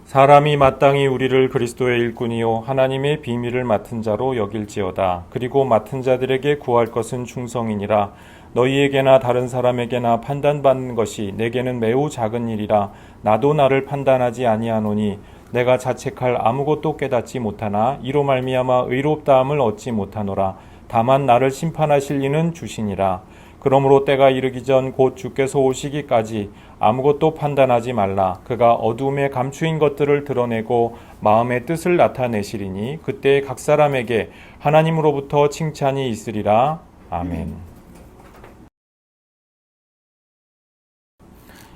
사람이 마땅히 우리를 그리스도의 일꾼이요 하나님의 비밀을 맡은 자로 여길지어다. 그리고 맡은 자들에게 구할 것은 충성이니라. 너희에게나 다른 사람에게나 판단받는 것이 내게는 매우 작은 일이라. 나도 나를 판단하지 아니하노니 내가 자책할 아무것도 깨닫지 못하나 이로 말미암아 의롭다함을 얻지 못하노라. 다만 나를 심판하실 이는 주시니라. 그러므로 때가 이르기 전 곧 주께서 오시기까지 아무것도 판단하지 말라. 그가 어두움에 감추인 것들을 드러내고 마음의 뜻을 나타내시리니 그때 각 사람에게 하나님으로부터 칭찬이 있으리라. 아멘.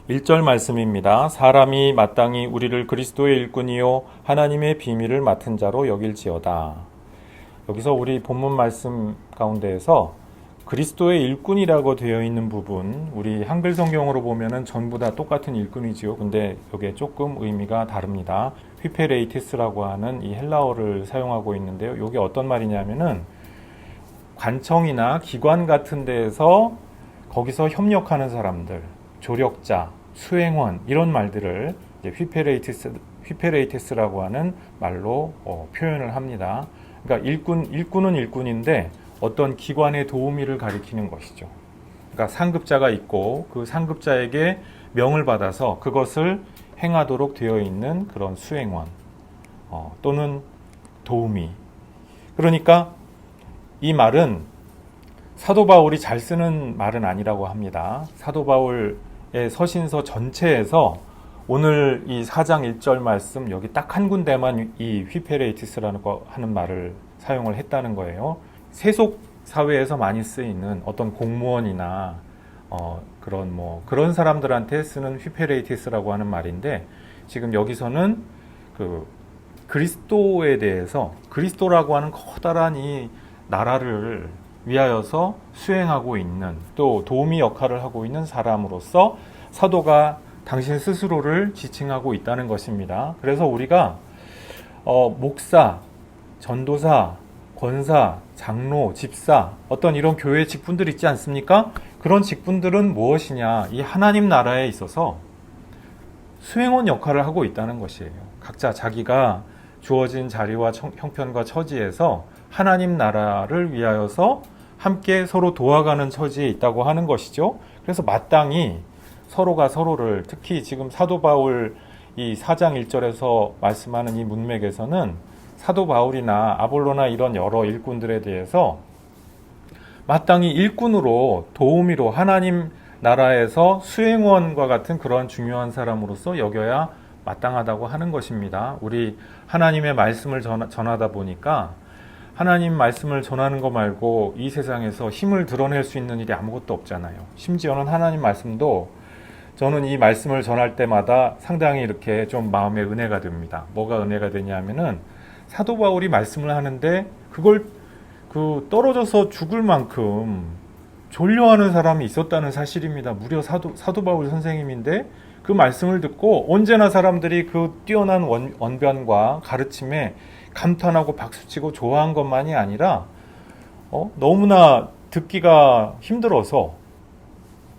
1절 말씀입니다. 사람이 마땅히 우리를 그리스도의 일꾼이요 하나님의 비밀을 맡은 자로 여길지어다. 여기서 우리 본문 말씀 가운데에서 그리스도의 일꾼이라고 되어 있는 부분, 우리 한글 성경으로 보면은 전부 다 똑같은 일꾼이지요. 근데 이게 조금 의미가 다릅니다. 휘페레이티스라고 하는 이 헬라어를 사용하고 있는데요. 이게 어떤 말이냐면은 관청이나 기관 같은 데에서 거기서 협력하는 사람들, 조력자, 수행원 이런 말들을 이제 휘페레이티스라고 하는 말로 표현을 합니다. 그러니까 일꾼은 일꾼인데 어떤 기관의 도우미를 가리키는 것이죠. 그러니까 상급자가 있고 그 상급자에게 명을 받아서 그것을 행하도록 되어 있는 그런 수행원 또는 도우미. 그러니까 이 말은 사도 바울이 잘 쓰는 말은 아니라고 합니다. 사도 바울의 서신서 전체에서 오늘 이 4장 1절 말씀 여기 딱 한 군데만 이 휘페레이티스라는 하는 말을 사용을 했다는 거예요. 세속 사회에서 많이 쓰이는 어떤 공무원이나 그런 사람들한테 쓰는 휘페레이티스라고 하는 말인데 지금 여기서는 그 그리스도에 대해서 그리스도라고 하는 커다란 이 나라를 위하여서 수행하고 있는 또 도우미 역할을 하고 있는 사람으로서 사도가 당신 스스로를 지칭하고 있다는 것입니다. 그래서 우리가 목사, 전도사, 권사, 장로, 집사 어떤 이런 교회 직분들 있지 않습니까? 그런 직분들은 무엇이냐? 이 하나님 나라에 있어서 수행원 역할을 하고 있다는 것이에요. 각자 자기가 주어진 자리와 형편과 처지에서 하나님 나라를 위하여서 함께 서로 도와가는 처지에 있다고 하는 것이죠. 그래서 마땅히 서로가 서로를 특히 지금 사도 바울 이 4장 1절에서 말씀하는 이 문맥에서는 사도 바울이나 아볼로나 이런 여러 일꾼들에 대해서 마땅히 일꾼으로 도우미로 하나님 나라에서 수행원과 같은 그런 중요한 사람으로서 여겨야 마땅하다고 하는 것입니다. 우리 하나님의 말씀을 전하다 보니까 하나님 말씀을 전하는 거 말고 이 세상에서 힘을 드러낼 수 있는 일이 아무것도 없잖아요. 심지어는 하나님 말씀도 저는 이 말씀을 전할 때마다 상당히 이렇게 좀 마음에 은혜가 됩니다. 뭐가 은혜가 되냐면은 사도 바울이 말씀을 하는데 그걸 떨어져서 죽을 만큼 존려하는 사람이 있었다는 사실입니다. 무려 사도 바울 선생님인데 그 말씀을 듣고 언제나 사람들이 그 뛰어난 언변과 가르침에 감탄하고 박수치고 좋아한 것만이 아니라 너무나 듣기가 힘들어서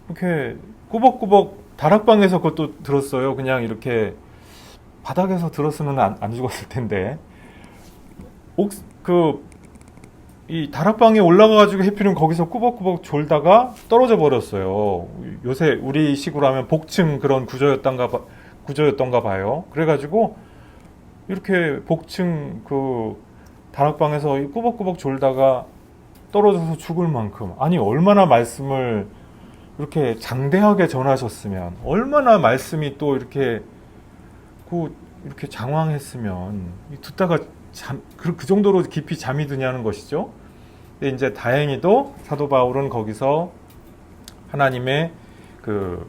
이렇게 꾸벅꾸벅 다락방에서 그것도 들었어요. 그냥 이렇게 바닥에서 들었으면 안 죽었을 텐데 이 다락방에 올라가가지고 해필은 거기서 꾸벅꾸벅 졸다가 떨어져 버렸어요. 요새 우리 식으로 하면 복층 그런 구조였던가 봐요. 그래가지고 이렇게 복층 그 다락방에서 꾸벅꾸벅 졸다가 떨어져서 죽을 만큼 아니 얼마나 말씀을 이렇게 장대하게 전하셨으면 얼마나 말씀이 또 이렇게 장황했으면 듣다가 그 정도로 깊이 잠이 드냐는 것이죠. 근데 이제 다행히도 사도 바울은 거기서 하나님의 그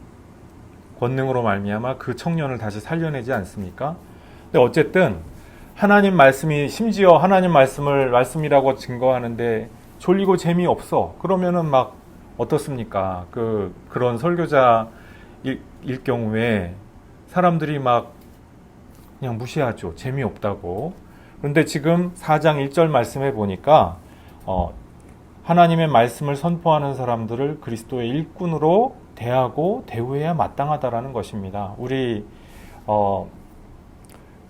권능으로 말미암아 그 청년을 다시 살려내지 않습니까? 근데 어쨌든 하나님 말씀이 심지어 하나님 말씀을 말씀이라고 증거하는데 졸리고 재미없어. 그러면은 막 어떻습니까? 그런 설교자일 경우에 사람들이 막 그냥 무시하죠. 재미없다고. 그런데 지금 4장 1절 말씀해 보니까 하나님의 말씀을 선포하는 사람들을 그리스도의 일꾼으로 대하고 대우해야 마땅하다라는 것입니다. 우리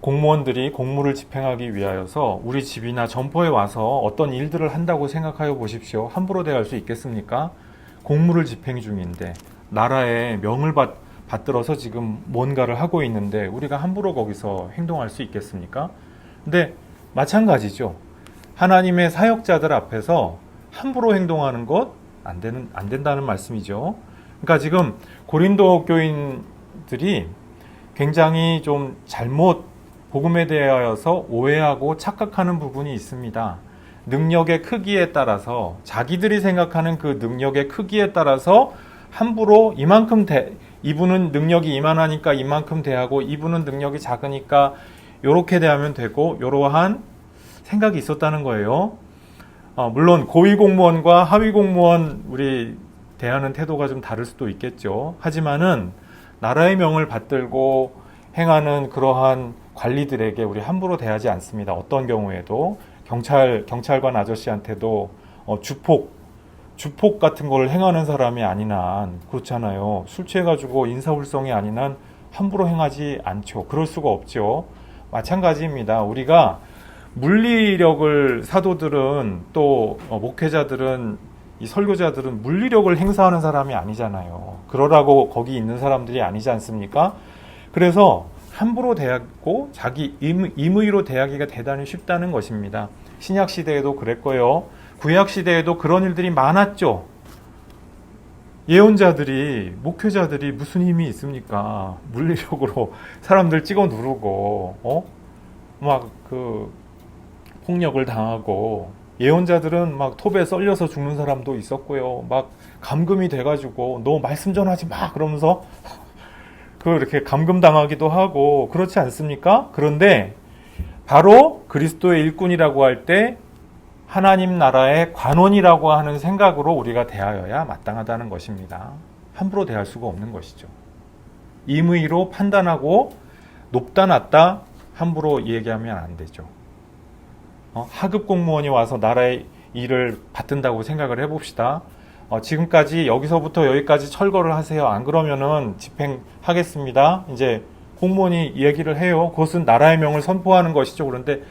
공무원들이 공무를 집행하기 위하여서 우리 집이나 점포에 와서 어떤 일들을 한다고 생각하여 보십시오. 함부로 대할 수 있겠습니까? 공무를 집행 중인데 나라의 명을 받들어서 지금 뭔가를 하고 있는데 우리가 함부로 거기서 행동할 수 있겠습니까? 근데 마찬가지죠. 하나님의 사역자들 앞에서 함부로 행동하는 것 안 된다는 말씀이죠. 그러니까 지금 고린도 교인들이 굉장히 좀 잘못 복음에 대하여서 오해하고 착각하는 부분이 있습니다. 능력의 크기에 따라서 자기들이 생각하는 그 능력의 크기에 따라서 함부로 이분은 능력이 이만하니까 이만큼 대하고 이분은 능력이 작으니까 이렇게 대하면 되고 이러한 생각이 있었다는 거예요. 물론 고위공무원과 하위공무원 우리 대하는 태도가 좀 다를 수도 있겠죠. 하지만은 나라의 명을 받들고 행하는 그러한 관리들에게 우리 함부로 대하지 않습니다. 어떤 경우에도 경찰관 아저씨한테도 주폭 같은 걸 행하는 사람이 아닌 한 그렇잖아요. 술 취해가지고 인사불성이 아닌 한 함부로 행하지 않죠. 그럴 수가 없죠. 마찬가지입니다. 우리가 물리력을 사도들은 또 목회자들은 이 설교자들은 물리력을 행사하는 사람이 아니잖아요. 그러라고 거기 있는 사람들이 아니지 않습니까? 그래서 함부로 대하고 자기 임의로 대하기가 대단히 쉽다는 것입니다. 신약 시대에도 그랬고요. 구약 시대에도 그런 일들이 많았죠. 예언자들이 목회자들이 무슨 힘이 있습니까? 물리력으로 사람들 찍어 누르고 막 폭력을 당하고 예언자들은 막 톱에 썰려서 죽는 사람도 있었고요. 막 감금이 돼가지고 너 말씀 전하지 마 그러면서 이렇게 감금당하기도 하고 그렇지 않습니까? 그런데 바로 그리스도의 일꾼이라고 할 때 하나님 나라의 관원이라고 하는 생각으로 우리가 대하여야 마땅하다는 것입니다. 함부로 대할 수가 없는 것이죠. 임의로 판단하고 높다 낮다 함부로 얘기하면 안 되죠. 하급 공무원이 와서 나라의 일을 받든다고 생각을 해봅시다. 지금까지 여기서부터 여기까지 철거를 하세요. 안 그러면은 집행하겠습니다. 이제 공무원이 얘기를 해요. 그것은 나라의 명을 선포하는 것이죠. 그런데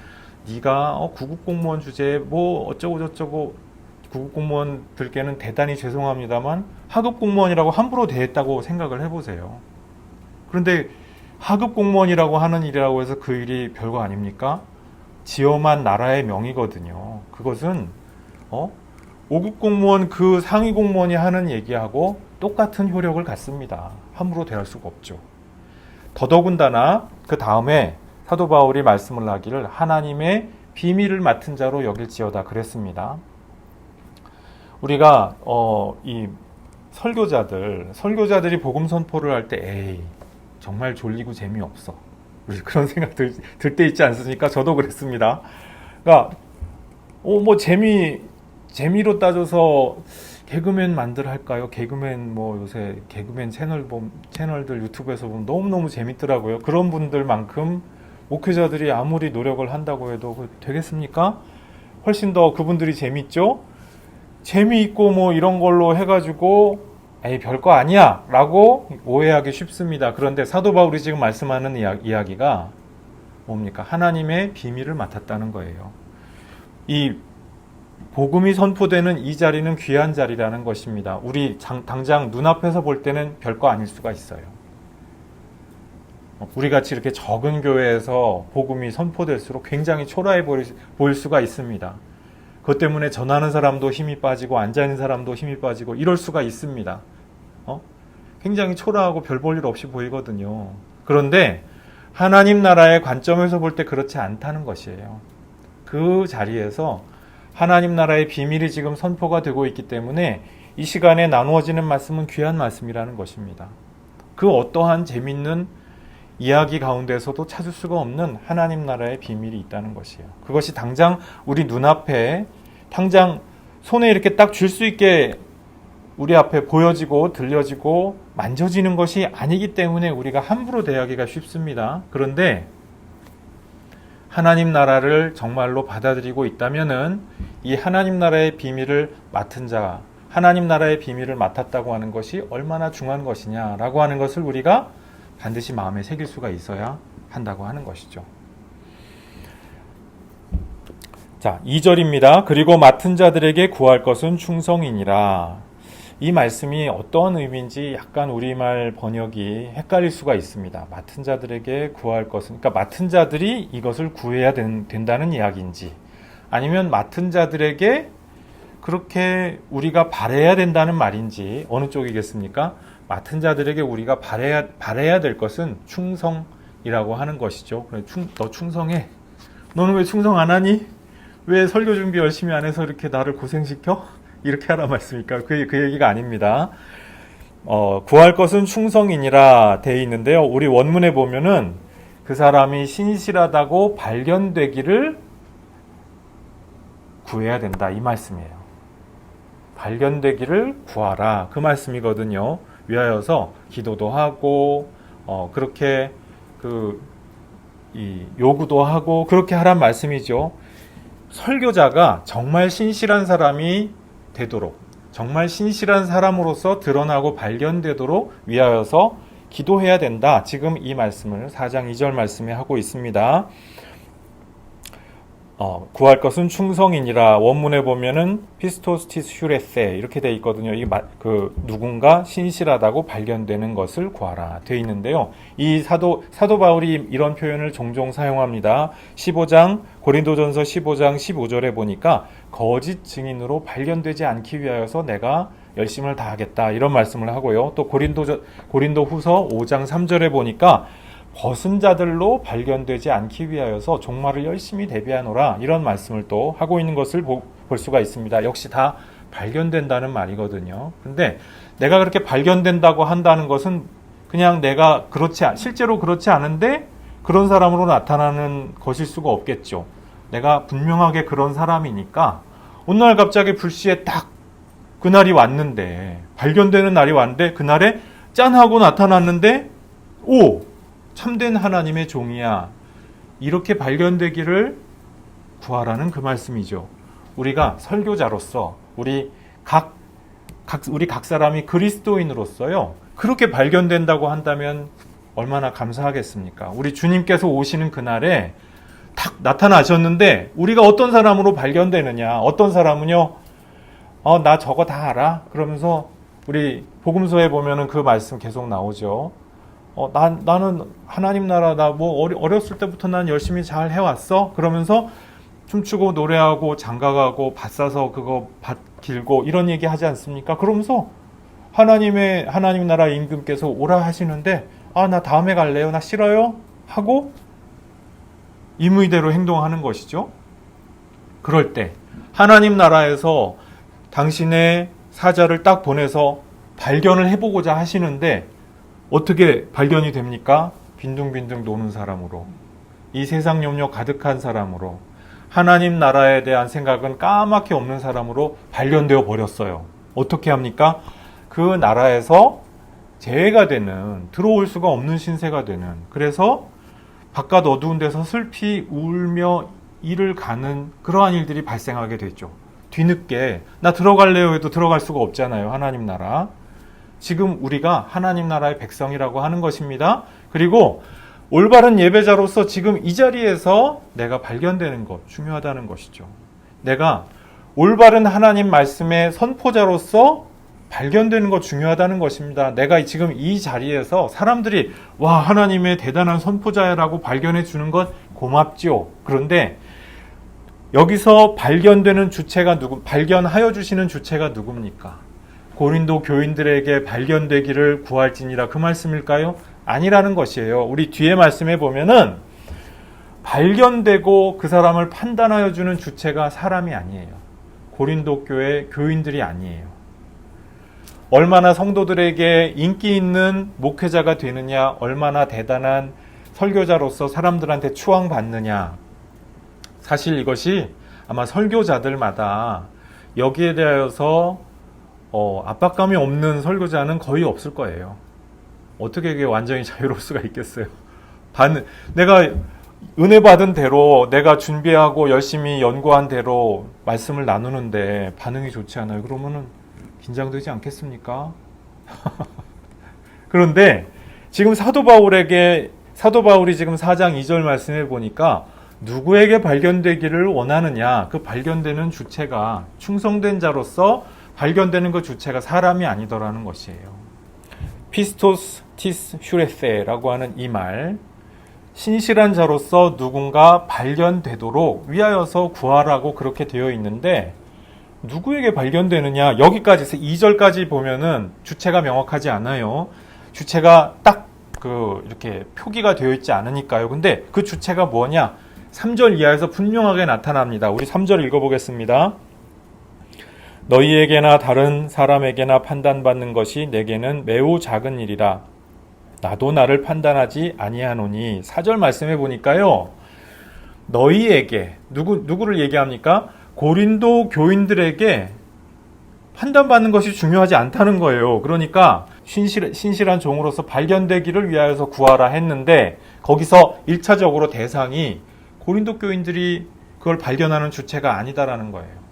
네가 구급 공무원 주제에 뭐 어쩌고 저쩌고 구급 공무원들께는 대단히 죄송합니다만 하급 공무원이라고 함부로 대했다고 생각을 해보세요. 그런데 하급 공무원이라고 하는 일이라고 해서 그 일이 별거 아닙니까? 지엄한 나라의 명이거든요. 그것은 5급 공무원 그 상위 공무원이 하는 얘기하고 똑같은 효력을 갖습니다. 함부로 대할 수가 없죠. 더더군다나 그 다음에 사도 바울이 말씀을 하기를 하나님의 비밀을 맡은 자로 여길지어다 그랬습니다. 우리가 이 설교자들이 복음 선포를 할 때 에이 정말 졸리고 재미없어. 우리 그런 생각 들 때 있지 않습니까? 저도 그랬습니다. 그러니까 뭐 재미로 따져서 개그맨 만들 할까요? 개그맨 요새 개그맨 채널들 유튜브에서 보면 너무너무 재밌더라고요. 그런 분들만큼 목회자들이 아무리 노력을 한다고 해도 되겠습니까? 훨씬 더 그분들이 재밌죠? 재미있고 이런 걸로 해가지고 에이 별거 아니야 라고 오해하기 쉽습니다. 그런데 사도 바울이 지금 말씀하는 이야기가 뭡니까? 하나님의 비밀을 맡았다는 거예요. 이 복음이 선포되는 이 자리는 귀한 자리라는 것입니다. 우리 당장 눈앞에서 볼 때는 별거 아닐 수가 있어요. 우리 같이 이렇게 적은 교회에서 복음이 선포될수록 굉장히 초라해 보일 수가 있습니다. 그것 때문에 전하는 사람도 힘이 빠지고 앉아있는 사람도 힘이 빠지고 이럴 수가 있습니다. 굉장히 초라하고 별 볼 일 없이 보이거든요. 그런데 하나님 나라의 관점에서 볼 때 그렇지 않다는 것이에요. 그 자리에서 하나님 나라의 비밀이 지금 선포가 되고 있기 때문에 이 시간에 나누어지는 말씀은 귀한 말씀이라는 것입니다. 그 어떠한 재밌는 이야기 가운데서도 찾을 수가 없는 하나님 나라의 비밀이 있다는 것이에요. 그것이 당장 우리 눈앞에 당장 손에 이렇게 딱 쥘 수 있게 우리 앞에 보여지고 들려지고 만져지는 것이 아니기 때문에 우리가 함부로 대하기가 쉽습니다. 그런데 하나님 나라를 정말로 받아들이고 있다면은 이 하나님 나라의 비밀을 맡은 자, 하나님 나라의 비밀을 맡았다고 하는 것이 얼마나 중요한 것이냐라고 하는 것을 우리가 반드시 마음에 새길 수가 있어야 한다고 하는 것이죠. 자, 2절입니다. 그리고 맡은 자들에게 구할 것은 충성이니라. 이 말씀이 어떤 의미인지 약간 우리말 번역이 헷갈릴 수가 있습니다. 맡은 자들에게 구할 것은, 그러니까 맡은 자들이 이것을 구해야 된다는 이야기인지, 아니면 맡은 자들에게 그렇게 우리가 바라야 된다는 말인지, 어느 쪽이겠습니까? 맡은 자들에게 우리가 바라야 될 것은 충성이라고 하는 것이죠. 너 충성해. 너는 왜 충성 안 하니? 왜 설교 준비 열심히 안 해서 이렇게 나를 고생시켜? 이렇게 하란 말씀입니까? 그 얘기가 아닙니다. 구할 것은 충성이니라 되어 있는데요. 우리 원문에 보면은 그 사람이 신실하다고 발견되기를 구해야 된다, 이 말씀이에요. 발견되기를 구하라, 그 말씀이거든요. 위하여서 기도도 하고 그렇게 요구도 하고 그렇게 하란 말씀이죠. 설교자가 정말 신실한 사람이 되도록, 정말 신실한 사람으로서 드러나고 발견되도록 위하여서 기도해야 된다. 지금 이 말씀을 4장 2절 말씀에 하고 있습니다. 구할 것은 충성이니라. 원문에 보면은 피스토스티스 휴레세 이렇게 돼 있거든요. 누군가 신실하다고 발견되는 것을 구하라 돼 있는데요. 이 사도 바울이 이런 표현을 종종 사용합니다. 고린도전서 15장 15절에 보니까 거짓 증인으로 발견되지 않기 위하여서 내가 열심을 다하겠다, 이런 말씀을 하고요. 또 고린도후서 5장 3절에 보니까 벗은 자들로 발견되지 않기 위하여서 종말을 열심히 대비하노라, 이런 말씀을 또 하고 있는 것을 볼 수가 있습니다. 역시 다 발견된다는 말이거든요. 근데 내가 그렇게 발견된다고 한다는 것은 그냥 내가 실제로 그렇지 않은데 그런 사람으로 나타나는 것일 수가 없겠죠. 내가 분명하게 그런 사람이니까 어느 날 갑자기 불시에 딱 그날이 왔는데, 발견되는 날이 왔는데 그날에 짠 하고 나타났는데, 오! 참된 하나님의 종이야, 이렇게 발견되기를 구하라는 그 말씀이죠. 우리가 설교자로서 우리 각 사람이 그리스도인으로서요, 그렇게 발견된다고 한다면 얼마나 감사하겠습니까? 우리 주님께서 오시는 그날에 탁 나타나셨는데 우리가 어떤 사람으로 발견되느냐? 어떤 사람은요, 나 저거 다 알아? 그러면서 우리 복음서에 보면은 그 말씀 계속 나오죠. 나는 하나님 나라, 어렸을 때부터 난 열심히 잘 해왔어? 그러면서 춤추고 노래하고 장가가고 밭 사서 그거 밭 길고 이런 얘기 하지 않습니까? 그러면서 하나님 나라 임금께서 오라 하시는데, 나 다음에 갈래요? 나 싫어요? 하고 임의대로 행동하는 것이죠. 그럴 때 하나님 나라에서 당신의 사자를 딱 보내서 발견을 해보고자 하시는데 어떻게 발견이 됩니까? 빈둥빈둥 노는 사람으로, 이 세상 염려 가득한 사람으로, 하나님 나라에 대한 생각은 까맣게 없는 사람으로 발견되어 버렸어요. 어떻게 합니까? 그 나라에서 재해가 되는, 들어올 수가 없는 신세가 되는, 그래서 바깥 어두운 데서 슬피 울며 일을 가는 그러한 일들이 발생하게 됐죠. 뒤늦게 나 들어갈래요 해도 들어갈 수가 없잖아요, 하나님 나라. 지금 우리가 하나님 나라의 백성이라고 하는 것입니다. 그리고 올바른 예배자로서 지금 이 자리에서 내가 발견되는 것, 중요하다는 것이죠. 내가 올바른 하나님 말씀의 선포자로서 발견되는 것 중요하다는 것입니다. 내가 지금 이 자리에서 사람들이 와, 하나님의 대단한 선포자라고 발견해 주는 것 고맙죠. 그런데 여기서 발견되는 주체가 발견하여 주시는 주체가 누굽니까? 고린도 교인들에게 발견되기를 구할지니라, 그 말씀일까요? 아니라는 것이에요. 우리 뒤에 말씀에 보면은 발견되고 그 사람을 판단하여 주는 주체가 사람이 아니에요. 고린도 교회 교인들이 아니에요. 얼마나 성도들에게 인기 있는 목회자가 되느냐, 얼마나 대단한 설교자로서 사람들한테 추앙받느냐, 사실 이것이 아마 설교자들마다 여기에 대하여서 압박감이 없는 설교자는 거의 없을 거예요. 어떻게 이게 완전히 자유로울 수가 있겠어요? 내가 은혜 받은 대로, 내가 준비하고 열심히 연구한 대로 말씀을 나누는데 반응이 좋지 않아요. 그러면은 긴장되지 않겠습니까? 그런데 지금 사도 바울이 지금 4장 2절 말씀해 보니까 누구에게 발견되기를 원하느냐, 그 발견되는 주체가 충성된 자로서 발견되는 그 주체가 사람이 아니더라는 것이에요. 피스토스 티스 슈레세라고 하는 이 말, 신실한 자로서 누군가 발견되도록 위하여서 구하라고 그렇게 되어 있는데, 누구에게 발견되느냐, 여기까지 2절까지 보면은 주체가 명확하지 않아요. 주체가 딱 이렇게 표기가 되어 있지 않으니까요. 근데 그 주체가 뭐냐? 3절 이하에서 분명하게 나타납니다. 우리 3절 읽어보겠습니다. 너희에게나 다른 사람에게나 판단받는 것이 내게는 매우 작은 일이라. 나도 나를 판단하지 아니하노니. 4절 말씀해 보니까요. 너희에게, 누구를 얘기합니까? 고린도 교인들에게 판단받는 것이 중요하지 않다는 거예요. 그러니까 신실한 종으로서 발견되기를 위하여서 구하라 했는데, 거기서 1차적으로 대상이 고린도 교인들이 그걸 발견하는 주체가 아니다라는 거예요.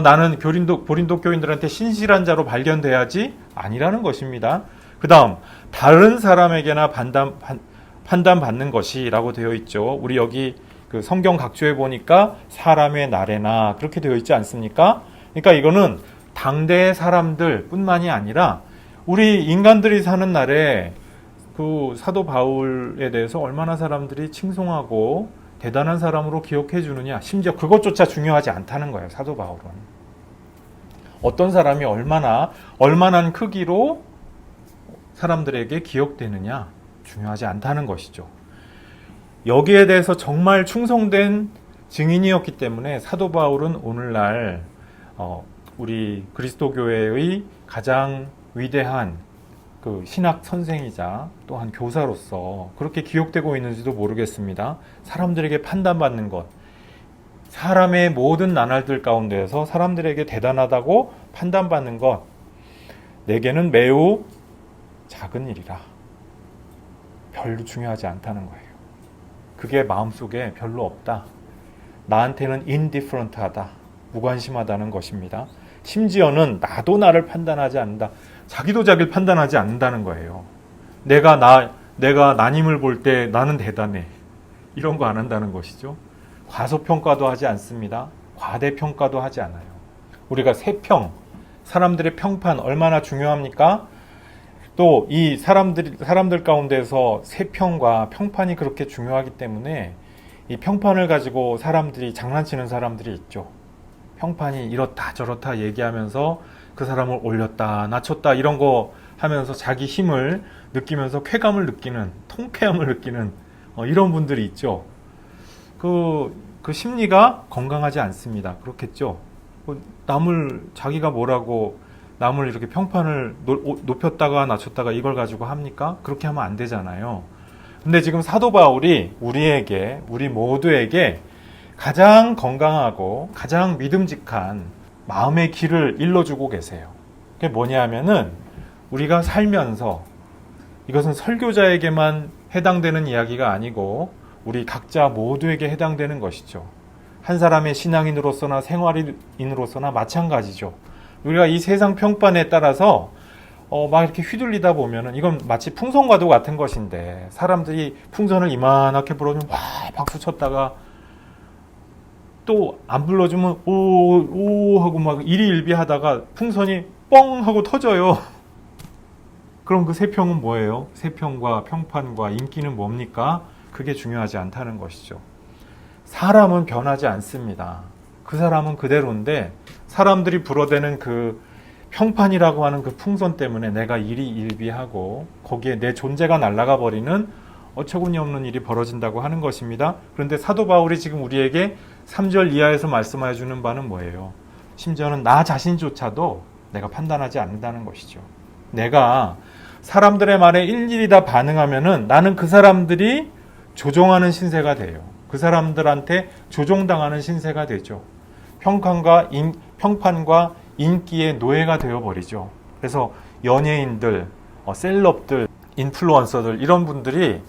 나는 고린도 교인들한테 신실한 자로 발견돼야지? 아니라는 것입니다. 그 다음, 다른 사람에게나 판단받는 것이라고 되어 있죠. 우리 여기 그 성경 각조에 보니까 사람의 날에나 그렇게 되어 있지 않습니까? 그러니까 이거는 당대의 사람들 뿐만이 아니라 우리 인간들이 사는 날에 그 사도 바울에 대해서 얼마나 사람들이 칭송하고 대단한 사람으로 기억해 주느냐, 심지어 그것조차 중요하지 않다는 거예요. 사도 바울은 어떤 사람이 얼마나 크기로 사람들에게 기억되느냐 중요하지 않다는 것이죠. 여기에 대해서 정말 충성된 증인이었기 때문에 사도 바울은 오늘날 우리 그리스도교회의 가장 위대한 그 신학 선생이자 또한 교사로서 그렇게 기억되고 있는지도 모르겠습니다. 사람들에게 판단받는 것, 사람의 모든 나날들 가운데에서 사람들에게 대단하다고 판단받는 것, 내게는 매우 작은 일이라. 별로 중요하지 않다는 거예요. 그게 마음속에 별로 없다. 나한테는 indifferent하다. 무관심하다는 것입니다. 심지어는 나도 나를 판단하지 않는다. 자기도 자기를 판단하지 않는다는 거예요. 내가 나님을 볼 때 나는 대단해. 이런 거 안 한다는 것이죠. 과소평가도 하지 않습니다. 과대평가도 하지 않아요. 우리가 세평, 사람들의 평판 얼마나 중요합니까? 또 이 사람들 가운데서 세평과 평판이 그렇게 중요하기 때문에 이 평판을 가지고 사람들이 장난치는 사람들이 있죠. 평판이 이렇다 저렇다 얘기하면서 그 사람을 올렸다 낮췄다 이런 거 하면서 자기 힘을 느끼면서 쾌감을 느끼는, 통쾌함을 느끼는 이런 분들이 있죠. 그 심리가 건강하지 않습니다. 그렇겠죠. 자기가 뭐라고 남을 이렇게 평판을 높였다가 낮췄다가 이걸 가지고 합니까? 그렇게 하면 안 되잖아요. 근데 지금 사도 바울이 우리 모두에게 가장 건강하고 가장 믿음직한 마음의 길을 일러주고 계세요. 그게 뭐냐 하면은 우리가 살면서, 이것은 설교자에게만 해당되는 이야기가 아니고 우리 각자 모두에게 해당되는 것이죠. 한 사람의 신앙인으로서나 생활인으로서나 마찬가지죠. 우리가 이 세상 평판에 따라서 막 이렇게 휘둘리다 보면은 이건 마치 풍선과도 같은 것인데, 사람들이 풍선을 이만하게 불어주면 와 박수 쳤다가 또 안 불러주면 오 하고 막 일희일비하다가 풍선이 뻥 하고 터져요. 그럼 그 세평은 뭐예요? 세평과 평판과 인기는 뭡니까? 그게 중요하지 않다는 것이죠. 사람은 변하지 않습니다. 그 사람은 그대로인데 사람들이 불어대는 그 평판이라고 하는 그 풍선 때문에 내가 일희일비하고 거기에 내 존재가 날아가 버리는 어처구니 없는 일이 벌어진다고 하는 것입니다. 그런데 사도 바울이 지금 우리에게 3절 이하에서 말씀해 주는 바는 뭐예요? 심지어는 나 자신조차도 내가 판단하지 않는다는 것이죠. 내가 사람들의 말에 일일이 다 반응하면은 나는 그 사람들이 조종하는 신세가 돼요. 그 사람들한테 조종당하는 신세가 되죠. 평판과 인기의 노예가 되어버리죠. 그래서 연예인들, 셀럽들, 인플루언서들 이런 분들이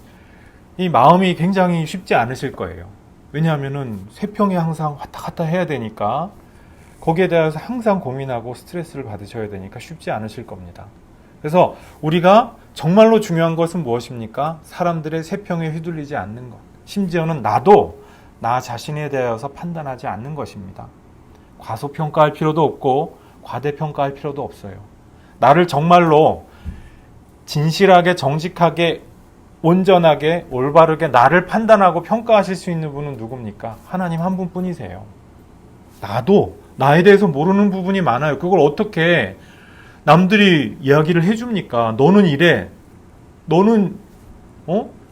이 마음이 굉장히 쉽지 않으실 거예요. 왜냐하면은 세평에 항상 왔다 갔다 해야 되니까, 거기에 대해서 항상 고민하고 스트레스를 받으셔야 되니까 쉽지 않으실 겁니다. 그래서 우리가 정말로 중요한 것은 무엇입니까? 사람들의 세평에 휘둘리지 않는 것. 심지어는 나도 나 자신에 대하여서 판단하지 않는 것입니다. 과소평가할 필요도 없고 과대평가할 필요도 없어요. 나를 정말로 진실하게 정직하게 온전하게 올바르게 나를 판단하고 평가하실 수 있는 분은 누굽니까? 하나님 한 분뿐이세요. 나도 나에 대해서 모르는 부분이 많아요. 그걸 어떻게 남들이 이야기를 해줍니까? 너는 이래. 너는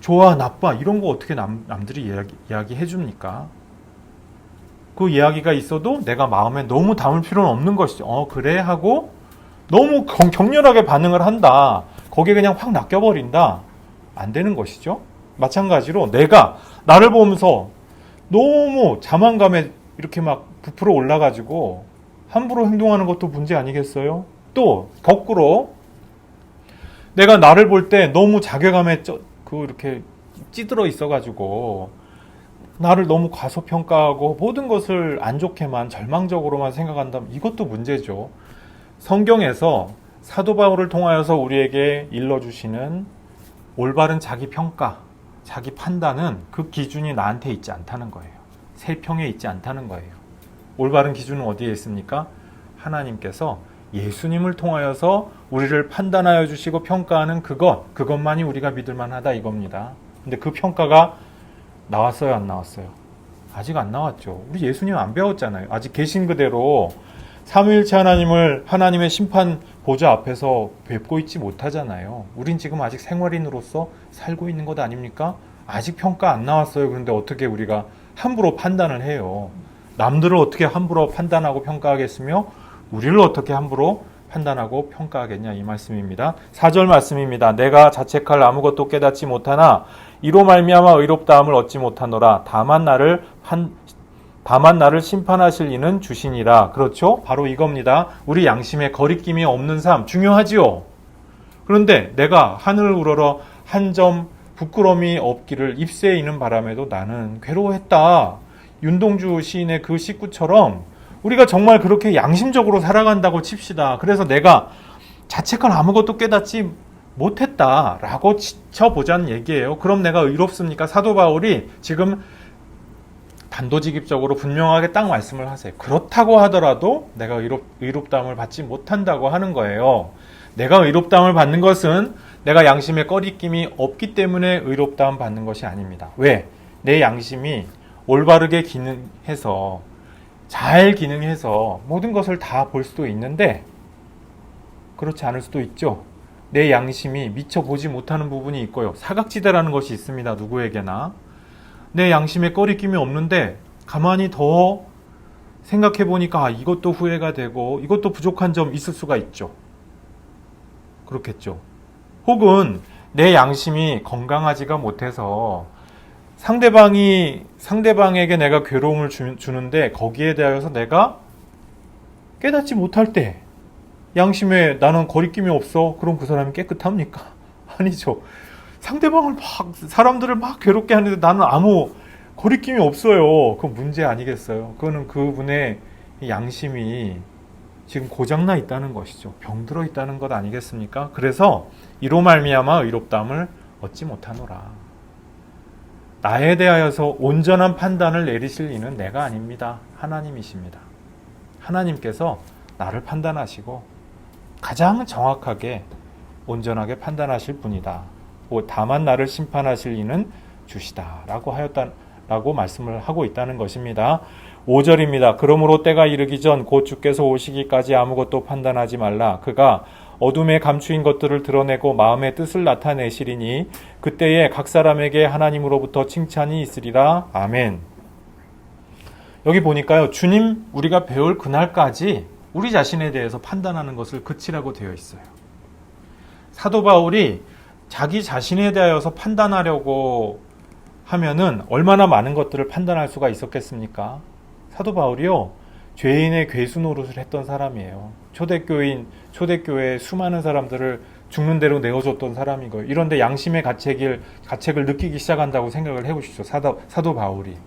좋아 나빠 이런 거 어떻게 남들이 이야기해 줍니까? 그 이야기가 있어도 내가 마음에 너무 담을 필요는 없는 것이죠. 그래 하고 너무 격렬하게 반응을 한다. 거기에 그냥 확 낚여버린다. 안 되는 것이죠. 마찬가지로 내가 나를 보면서 너무 자만감에 이렇게 막 부풀어 올라가지고 함부로 행동하는 것도 문제 아니겠어요? 또 거꾸로 내가 나를 볼 때 너무 자괴감에 이렇게 찌들어 있어가지고 나를 너무 과소평가하고 모든 것을 안 좋게만 절망적으로만 생각한다면 이것도 문제죠. 성경에서 사도 바울을 통하여서 우리에게 일러주시는 올바른 자기 평가, 자기 판단은 그 기준이 나한테 있지 않다는 거예요. 세평에 있지 않다는 거예요. 올바른 기준은 어디에 있습니까? 하나님께서 예수님을 통하여서 우리를 판단하여 주시고 평가하는 그것만이 우리가 믿을 만하다 이겁니다. 근데 그 평가가 나왔어요, 안 나왔어요? 아직 안 나왔죠. 우리 예수님 안 배웠잖아요. 아직 계신 그대로 삼위일체 하나님을 하나님의 심판 보좌 앞에서 뵙고 있지 못하잖아요. 우린 지금 아직 생활인으로서 살고 있는 것 아닙니까? 아직 평가 안 나왔어요. 그런데 어떻게 우리가 함부로 판단을 해요? 남들을 어떻게 함부로 판단하고 평가하겠으며 우리를 어떻게 함부로 판단하고 평가하겠냐 이 말씀입니다. 4절 말씀입니다. 내가 자책할 아무것도 깨닫지 못하나 이로 말미암아 의롭다함을 얻지 못하노라. 다만 나를 심판하실 이는 주시니라. 그렇죠? 바로 이겁니다. 우리 양심에 거리낌이 없는 삶 중요하지요. 그런데 내가 하늘을 우러러 한 점 부끄러움이 없기를 입새에 있는 바람에도 나는 괴로워했다. 윤동주 시인의 그 시구처럼 우리가 정말 그렇게 양심적으로 살아간다고 칩시다. 그래서 내가 자책할 아무것도 깨닫지 못했다라고 쳐보자는 얘기예요. 그럼 내가 의롭습니까? 사도 바울이 지금 단도직입적으로 분명하게 딱 말씀을 하세요. 그렇다고 하더라도 내가 의롭다함을 받지 못한다고 하는 거예요. 내가 의롭다함을 받는 것은 내가 양심에 꺼리낌이 없기 때문에 의롭다함 받는 것이 아닙니다. 왜? 내 양심이 올바르게 기능해서 잘 기능해서 모든 것을 다 볼 수도 있는데 그렇지 않을 수도 있죠. 내 양심이 미처 보지 못하는 부분이 있고요. 사각지대라는 것이 있습니다. 누구에게나. 내 양심에 꺼리낌이 없는데 가만히 더 생각해 보니까 이것도 후회가 되고 이것도 부족한 점 있을 수가 있죠. 그렇겠죠. 혹은 내 양심이 건강하지가 못해서 상대방에게 내가 괴로움을 주는데 거기에 대하여서 내가 깨닫지 못할 때 양심에 나는 거리낌이 없어. 그럼 그 사람이 깨끗합니까? 아니죠. 상대방을 사람들을 막 괴롭게 하는데 나는 아무 거리낌이 없어요. 그건 문제 아니겠어요? 그거는 그분의 양심이 지금 고장나 있다는 것이죠. 병들어 있다는 것 아니겠습니까? 그래서 이로 말미암아 의롭다함을 얻지 못하노라. 나에 대하여서 온전한 판단을 내리실 이는 내가 아닙니다. 하나님이십니다. 하나님께서 나를 판단하시고 가장 정확하게 온전하게 판단하실 분이다. 다만 나를 심판하실 이는 주시다라고 하였다라고 말씀을 하고 있다는 것입니다. 5절입니다. 그러므로 때가 이르기 전 곧 주께서 오시기까지 아무것도 판단하지 말라. 그가 어둠에 감추인 것들을 드러내고 마음의 뜻을 나타내시리니 그때에 각 사람에게 하나님으로부터 칭찬이 있으리라. 아멘. 여기 보니까요. 주님 우리가 배울 그날까지 우리 자신에 대해서 판단하는 것을 그치라고 되어 있어요. 사도 바울이 자기 자신에 대하여서 판단하려고 하면은 얼마나 많은 것들을 판단할 수가 있었겠습니까? 사도 바울이요. 죄인의 괴수 노릇을 했던 사람이에요. 초대교회에 수많은 사람들을 죽는 대로 내어줬던 사람이고요. 이런데 양심의 가책을 느끼기 시작한다고 생각을 해보시죠. 사도 바울이.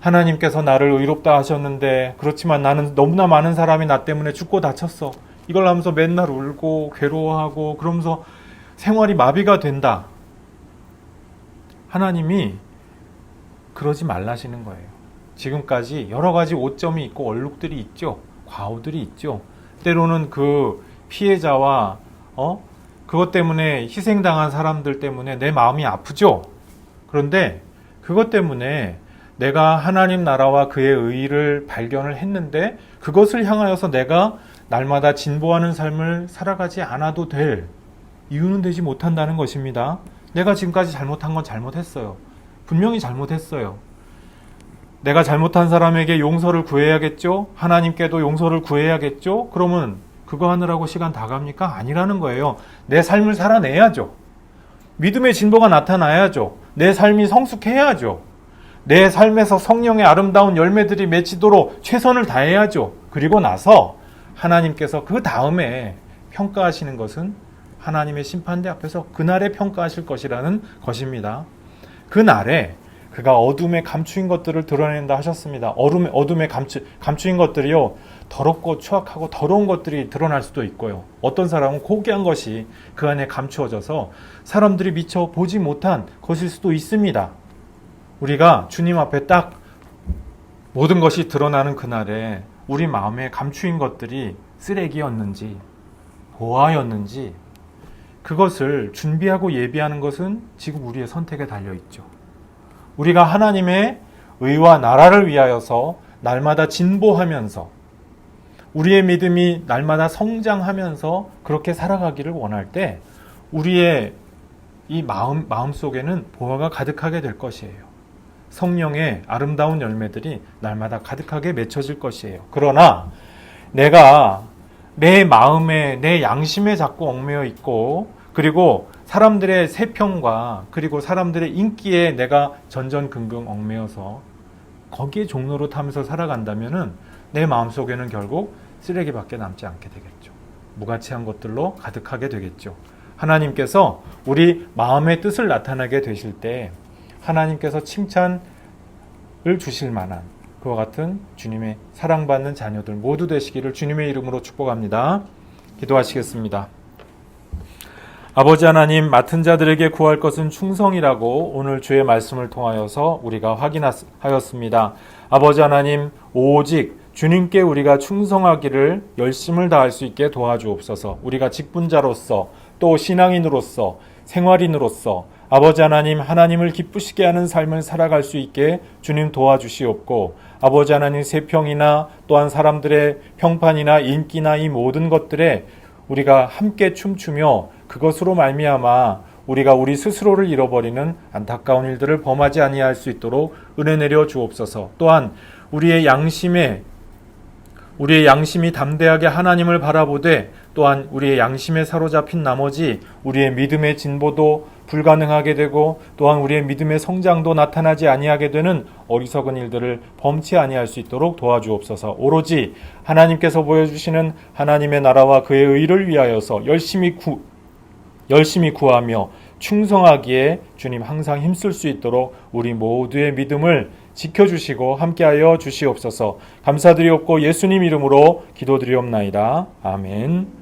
하나님께서 나를 의롭다 하셨는데 그렇지만 나는 너무나 많은 사람이 나 때문에 죽고 다쳤어. 이걸 하면서 맨날 울고 괴로워하고 그러면서 생활이 마비가 된다. 하나님이 그러지 말라시는 거예요. 지금까지 여러 가지 오점이 있고 얼룩들이 있죠. 과오들이 있죠. 때로는 그 피해자와 그것 때문에 희생당한 사람들 때문에 내 마음이 아프죠. 그런데 그것 때문에 내가 하나님 나라와 그의 의의를 발견을 했는데 그것을 향하여서 내가 날마다 진보하는 삶을 살아가지 않아도 될 이유는 되지 못한다는 것입니다. 내가 지금까지 잘못한 건 잘못했어요. 분명히 잘못했어요. 내가 잘못한 사람에게 용서를 구해야겠죠? 하나님께도 용서를 구해야겠죠? 그러면 그거 하느라고 시간 다 갑니까? 아니라는 거예요. 내 삶을 살아내야죠. 믿음의 진보가 나타나야죠. 내 삶이 성숙해야죠. 내 삶에서 성령의 아름다운 열매들이 맺히도록 최선을 다해야죠. 그리고 나서 하나님께서 그 다음에 평가하시는 것은 하나님의 심판대 앞에서 그날에 평가하실 것이라는 것입니다. 그날에 그가 어둠에 감추인 것들을 드러낸다 하셨습니다. 어둠에 감추인 것들이요, 더럽고 추악하고 더러운 것들이 드러날 수도 있고요. 어떤 사람은 고귀한 것이 그 안에 감추어져서 사람들이 미처 보지 못한 것일 수도 있습니다. 우리가 주님 앞에 딱 모든 것이 드러나는 그날에 우리 마음에 감추인 것들이 쓰레기였는지 보화였는지 그것을 준비하고 예비하는 것은 지금 우리의 선택에 달려있죠. 우리가 하나님의 의와 나라를 위하여서 날마다 진보하면서 우리의 믿음이 날마다 성장하면서 그렇게 살아가기를 원할 때 우리의 이 마음 속에는 보화가 가득하게 될 것이에요. 성령의 아름다운 열매들이 날마다 가득하게 맺혀질 것이에요. 그러나 내가 내 마음에 내 양심에 자꾸 얽매여 있고 그리고 사람들의 세평과 그리고 사람들의 인기에 내가 전전긍긍 얽매여서 거기에 종로로 타면서 살아간다면은 내 마음속에는 결국 쓰레기밖에 남지 않게 되겠죠. 무가치한 것들로 가득하게 되겠죠. 하나님께서 우리 마음의 뜻을 나타나게 되실 때 하나님께서 칭찬을 주실 만한 그와 같은 주님의 사랑받는 자녀들 모두 되시기를 주님의 이름으로 축복합니다. 기도하시겠습니다. 아버지 하나님, 맡은 자들에게 구할 것은 충성이라고 오늘 주의 말씀을 통하여서 우리가 확인하였습니다. 아버지 하나님, 오직 주님께 우리가 충성하기를 열심을 다할 수 있게 도와주옵소서. 우리가 직분자로서 또 신앙인으로서 생활인으로서 아버지 하나님, 하나님을 기쁘시게 하는 삶을 살아갈 수 있게 주님 도와주시옵고 아버지 하나님, 세평이나 또한 사람들의 평판이나 인기나 이 모든 것들에 우리가 함께 춤추며 그것으로 말미암아 우리가 우리 스스로를 잃어버리는 안타까운 일들을 범하지 아니할 수 있도록 은혜 내려 주옵소서. 또한 우리의 양심이 담대하게 하나님을 바라보되 또한 우리의 양심에 사로잡힌 나머지 우리의 믿음의 진보도 불가능하게 되고 또한 우리의 믿음의 성장도 나타나지 아니하게 되는 어리석은 일들을 범치 아니할 수 있도록 도와주옵소서. 오로지 하나님께서 보여주시는 하나님의 나라와 그의 의를 위하여서 열심히 구하며 충성하기에 주님 항상 힘쓸 수 있도록 우리 모두의 믿음을 지켜주시고 함께하여 주시옵소서. 감사드리옵고 예수님 이름으로 기도드리옵나이다. 아멘.